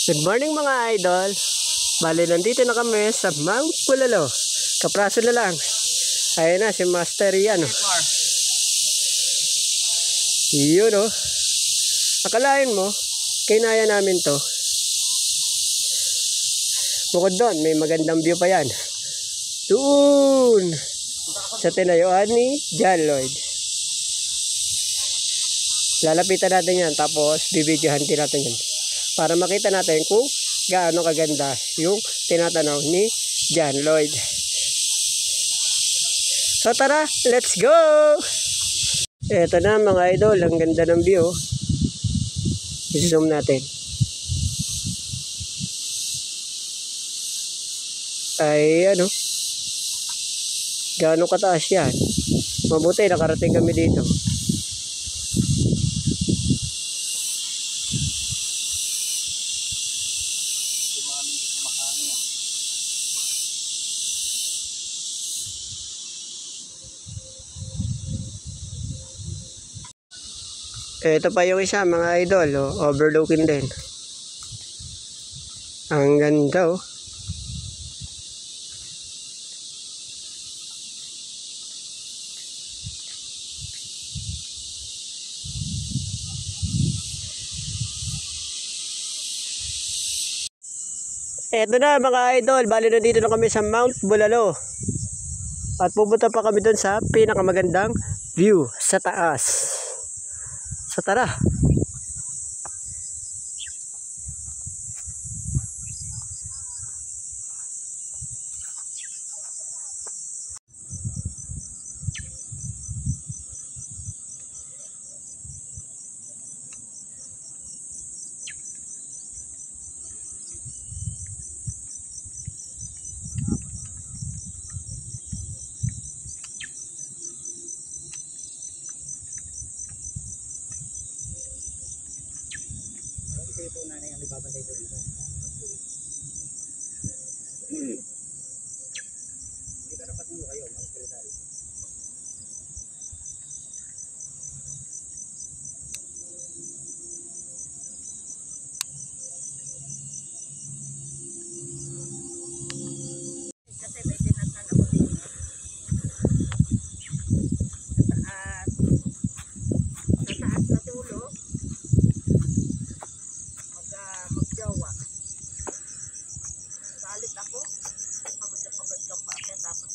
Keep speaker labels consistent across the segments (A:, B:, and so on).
A: Good morning mga idol. Bali, nandito na kami sa Mount Bulalo. Kapraso na lang. Ayun na si Master Ian. Yun o. Akalain mo, kinaya namin to. Bukod doon, may magandang view pa yan. Doon sa tinayuan ni John Lloyd. Lalapitan natin yan, tapos bibidyohan din natin yan para makita natin kung gaano kaganda yung tinatanaw ni John Lloyd. So tara, let's go! Eto na mga idol, ang ganda ng view. I-zoom natin. Ay ano, gaano kataas yan. Mabuti nakarating kami dito. Ito pa yung isa mga idol, oh, overlooking din. Ang ganda oh. Ito na mga idol, bali na dito na kami sa Mount Bulalo. At pupunta pa kami dun sa pinakamagandang view sa taas. So tara. Ito na yung ibabantay ko dito. Hindi ka dapat mo kayo, mga sekretary. Kasi may dinatan ako din. Sa taas na tulo. Magjawa. Salit ako. Pagod na pagod ka pa. Tapos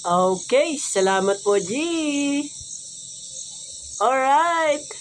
A: okay, salamat po G. Alright.